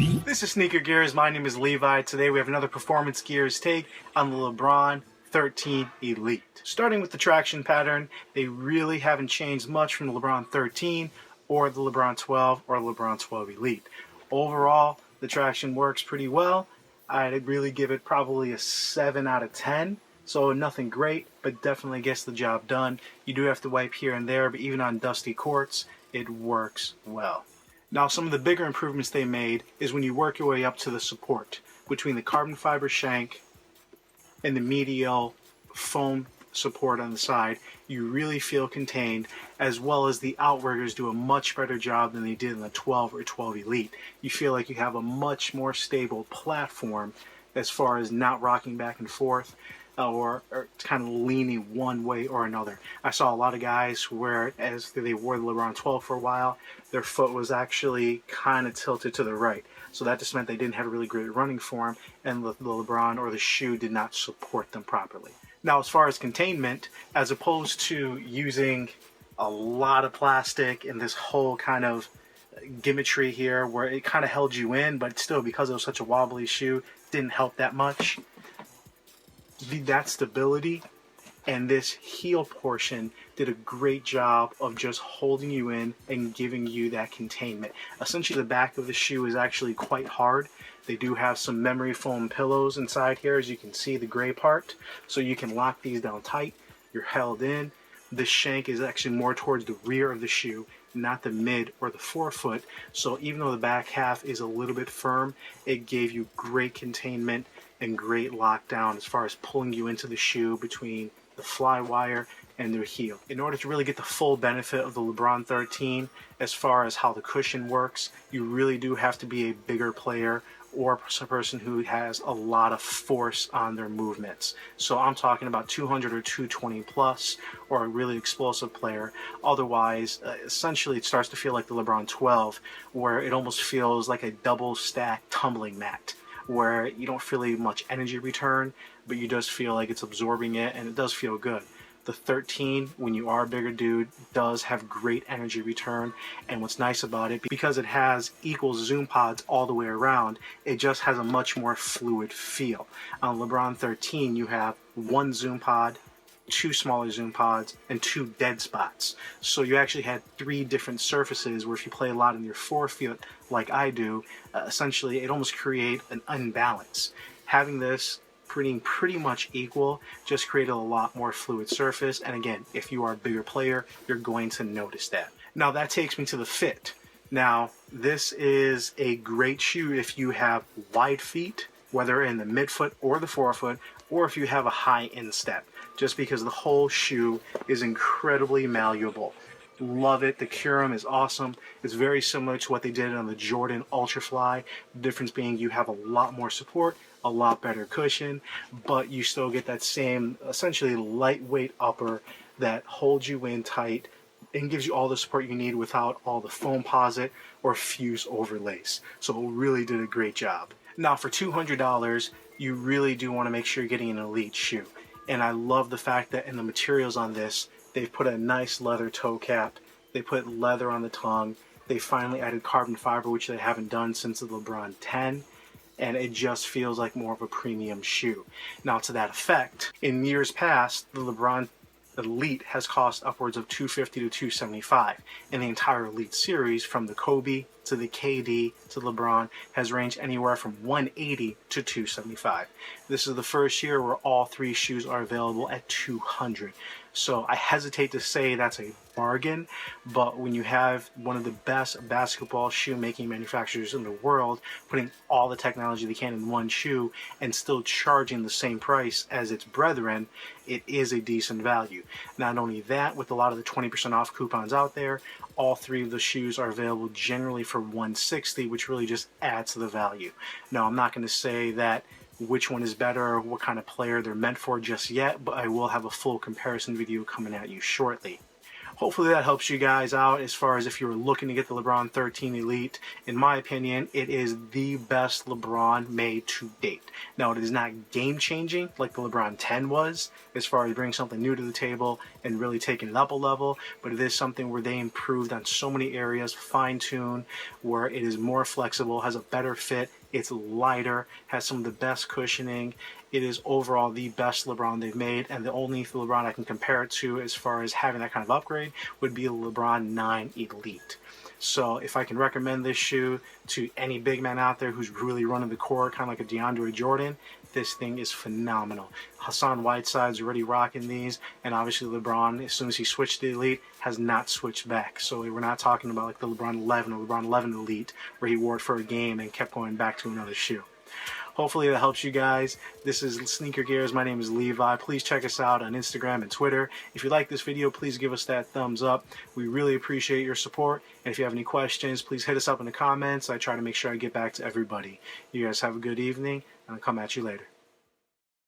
This is Sneaker Gearz. My name is Levi. Today we have another Performance Gearz take on the Lebron 13 Elite. Starting with the traction pattern, they really haven't changed much from the Lebron 13 or the Lebron 12 or LeBron 12 Elite. Overall, the traction works pretty well. I'd really give it probably a 7 out of 10. So nothing great, but definitely gets the job done. You do have to wipe here and there, but even on dusty courts, it works well. Now, some of the bigger improvements they made is when you work your way up to the support between the carbon fiber shank and the medial foam support on the side. You really feel contained, as well as the outriggers do a much better job than they did in the 12 or 12 Elite. You feel like you have a much more stable platform as far as not rocking back and forth or kind of leaning one way or another. I saw a lot of guys where, as they wore the Lebron 12 for a while, their foot was actually kind of tilted to the right. So that just meant they didn't have a really great running form, and the Lebron or the shoe did not support them properly. Now, as far as containment, as opposed to using a lot of plastic and this whole kind of gimmickry here where it kind of held you in, but still, because it was such a wobbly shoe, didn't help that much. That stability and this heel portion did a great job of just holding you in and giving you that containment. Essentially, the back of the shoe is actually quite hard. They do have some memory foam pillows inside here, as you can see, the gray part, so you can lock these down tight. You're held in. The shank is actually more towards the rear of the shoe, not the mid or the forefoot. So even though the back half is a little bit firm, it gave you great containment and great lockdown as far as pulling you into the shoe between the fly wire and their heel. In order to really get the full benefit of the Lebron 13 as far as how the cushion works, you really do have to be a bigger player or a person who has a lot of force on their movements. So I'm talking about 200 or 220 plus, or a really explosive player. Otherwise, essentially it starts to feel like the Lebron 12, where it almost feels like a double stack tumbling mat, where you don't feel much energy return, but you just feel like it's absorbing it, and it does feel good. The 13, when you are a bigger dude, does have great energy return, and what's nice about it, because it has equal zoom pods all the way around, it just has a much more fluid feel. On LeBron 13, you have one zoom pod, two smaller zoom pods, and two dead spots. So you actually had three different surfaces where if you play a lot in your forefoot like I do, essentially it almost create an unbalance. Having this pretty much equal just created a lot more fluid surface, and again, if you are a bigger player, you're going to notice that. Now that takes me to the fit. Now this is a great shoe if you have wide feet, whether in the midfoot or the forefoot, or if you have a high instep, just because the whole shoe is incredibly malleable. Love it. The Curum is awesome. It's very similar to what they did on the Jordan Ultrafly. The difference being you have a lot more support, a lot better cushion, but you still get that same essentially lightweight upper that holds you in tight and gives you all the support you need without all the foam posit or fuse overlays. So it really did a great job. Now for $200, you really do want to make sure you're getting an elite shoe. And I love the fact that in the materials on this, they've put a nice leather toe cap. They put leather on the tongue. They finally added carbon fiber, which they haven't done since the Lebron 10. And it just feels like more of a premium shoe. Now to that effect, in years past, the Lebron Elite has cost upwards of $250 to $275, and the entire Elite series, from the Kobe to the KD to LeBron, has ranged anywhere from $180 to $275. This is the first year where all three shoes are available at $200. So I hesitate to say that's a bargain, but when you have one of the best basketball shoe making manufacturers in the world putting all the technology they can in one shoe and still charging the same price as its brethren, it is a decent value. Not only that, with a lot of the 20% off coupons out there, all three of the shoes are available generally for $160, which really just adds to the value. Now, I'm not going to say that which one is better or what kind of player they're meant for just yet, but I will have a full comparison video coming at you shortly. Hopefully that helps you guys out as far as if you're looking to get the LeBron 13 Elite. In my opinion, it is the best LeBron made to date. Now, it is not game-changing like the LeBron 10 was, as far as bringing something new to the table and really taking it up a level, but it is something where they improved on so many areas, fine-tuned, where it is more flexible, has a better fit, it's lighter, has some of the best cushioning. It is overall the best LeBron they've made, and the only LeBron I can compare it to as far as having that kind of upgrade would be the LeBron 9 Elite. So if I can recommend this shoe to any big man out there who's really running the court, kind of like a DeAndre Jordan, this thing is phenomenal. Hassan Whiteside's already rocking these, and obviously LeBron, as soon as he switched to the Elite, has not switched back. So we're not talking about like the LeBron 11 or LeBron 11 Elite, where he wore it for a game and kept going back to another shoe. Hopefully that helps you guys. This is Sneaker Gearz. My name is Levi. Please check us out on Instagram and Twitter. If you like this video, please give us that thumbs up. We really appreciate your support. And if you have any questions, please hit us up in the comments. I try to make sure I get back to everybody. You guys have a good evening, and I'll come at you later.